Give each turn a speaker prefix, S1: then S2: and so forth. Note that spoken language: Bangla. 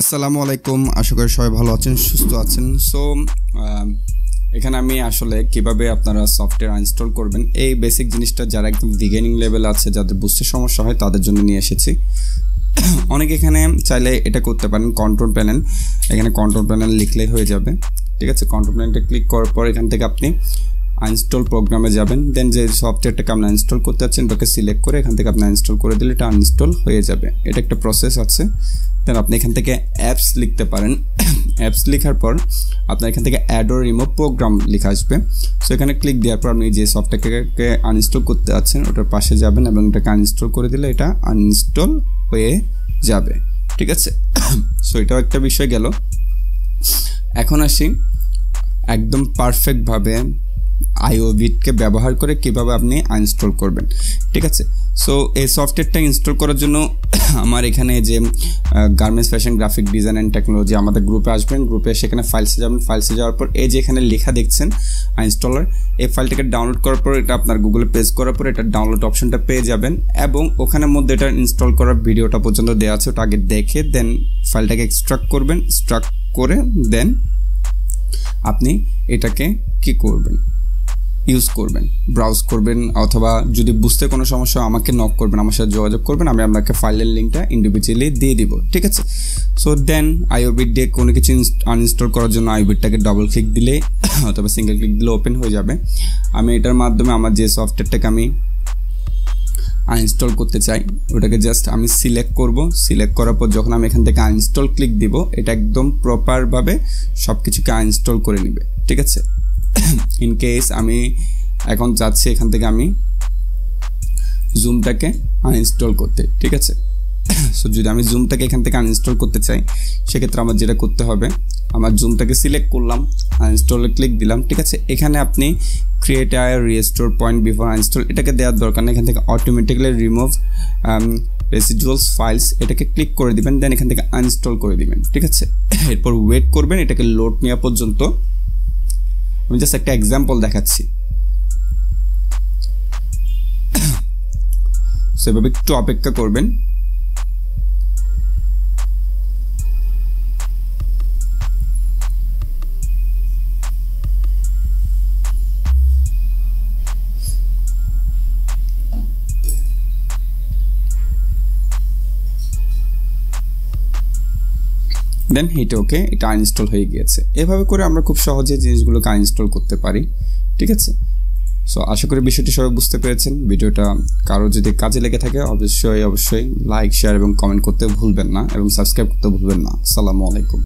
S1: আসসালামু আলাইকুম, আশা করি সবাই ভালো আছেন, সুস্থ আছেন। সো এখানে আমি আসলে কিভাবে আপনারা সফটওয়্যার ইনস্টল করবেন এই বেসিক জিনিসটা যারা একদম বিগিনিং লেভেল আছে, যাদের বুঝতে সমস্যা হয় তাদের জন্য নিয়ে এসেছি। অনেকে এখানে চাইলে এটা করতে পারেন, কন্ট্রোল প্যানেল, এখানে কন্ট্রোল প্যানেল লিখলেই হয়ে যাবে। ঠিক আছে, কন্ট্রোল প্যানেলটা ক্লিক করার পর এখান থেকে আপনি ইনস্টল প্রোগ্রামে যাবেন। দেন যে সফটওয়্যারটাকে আপনি ইনস্টল করতে যাচ্ছেন ওটাকে সিলেক্ট করে এখান থেকে আপনি ইনস্টল করে দিলে এটা আনইনস্টল হয়ে যাবে। এটা একটা প্রসেস আছে। দেন আপনি এখান থেকে অ্যাপস লিখতে পারেন। অ্যাপস লেখার পর আপনার এখান থেকে অ্যাড অর রিমুভ প্রোগ্রাম লেখা আসবে। সো এখানে ক্লিক দেওয়ার পর আপনি যে সফটওয়্যারটাকে আনইনস্টল করতে যাচ্ছেন ওটার পাশে যাবেন এবং এটাকে আনইনস্টল করে দিলে এটা আনইনস্টল হয়ে যাবে। ঠিক আছে, সো এটাও একটা বিষয় গেল। এখন আসি একদম পারফেক্টভাবে আইওবিটকে ব্যবহার করে কিভাবে আপনি ইনস্টল করবেন। ঠিক আছে, সো এই সফটওয়্যারটা ইনস্টল করার জন্য আমার এখানে যে garments fashion graphic design and technology আমাদের গ্রুপে আসবেন। গ্রুপে সেখানে ফাইলসে যাবেন। ফাইলসে যাওয়ার পর এই যে এখানে লেখা দেখছেন ইনস্টলার, এই ফাইলটাকে ডাউনলোড করার পর এটা আপনার গুগলে পেজ করার পর এটা ডাউনলোড অপশনটা পেয়ে যাবেন এবং ওখানের মধ্যে এটা ইনস্টল করার ভিডিওটা পর্যন্ত দেওয়া আছে, ওটা আগে দেখে দেন ফাইলটাকে এক্সট্রাক্ট করবেন। এক্সট্রাক্ট করে দেন আপনি এটাকে কি করবেন, ইউজ করবেন, ব্রাউজ করবেন, অথবা যদি বুঝতে কোনো সমস্যা আমাকে নক করবেন, আমার সাথে যোগাযোগ করবেন, আমি আপনাকে ফাইলের লিঙ্কটা ইন্ডিভিজুয়ালি দিয়ে দিব। ঠিক আছে, সো দেন আইওবিট দিয়ে কোনো কিছু আনইনস্টল করার জন্য আইওবিটটাকে ডবল ক্লিক দিলে অথবা সিঙ্গেল ক্লিক দিলে ওপেন হয়ে যাবে। আমি এটার মাধ্যমে আমার যে সফটওয়্যারটাকে আমি আনইনস্টল করতে চাই ওটাকে জাস্ট আমি সিলেক্ট করব। সিলেক্ট করার পর যখন আমি এখান থেকে আনইনস্টল ক্লিক দিব এটা একদম প্রপারভাবে সব কিছুকে আনইনস্টল করে নেবে। ঠিক আছে, ইন কেস আমি এখন যাচ্ছি এখান থেকে আমি জুমটাকে আনইনস্টল করতে। ঠিক আছে, সো যদি আমি জুমটাকে এখান থেকে আনইনস্টল করতে চাই সেক্ষেত্রে আমার যেটা করতে হবে, আমার জুমটাকে সিলেক্ট করলাম, আনইনস্টলে ক্লিক দিলাম। ঠিক আছে, এখানে আপনি create a restore point before uninstall এটাকে দেওয়ার দরকার নেই। এখান থেকে অটোমেটিক্যালি রিমুভ রেসিডুয়ালস ফাইলস এটাকে ক্লিক করে দিবেন। দেন এখান থেকে আনইনস্টল করে দিবেন। ঠিক আছে, এরপর ওয়েট করবেন এটাকে লোড নেওয়া পর্যন্ত। আমি জাস্ট একটা এক্সাম্পল দেখাচ্ছি। সেভাবে একটু অপেক্ষা করবেন। দেন এটা ওকে, এটা আনইনস্টল হয়ে গিয়েছে। এভাবে করে আমরা খুব সহজে জিনিসগুলোকে আনইনস্টল করতে পারি। ঠিক আছে, সো আশা করি বিষয়টি সবাই বুঝতে পেরেছেন। ভিডিওটা কারো যদি কাজে লেগে থাকে অবশ্যই লাইক, শেয়ার এবং কমেন্ট করতে ভুলবেন না এবং সাবস্ক্রাইব করতে ভুলবেন না। আসসালামু আলাইকুম।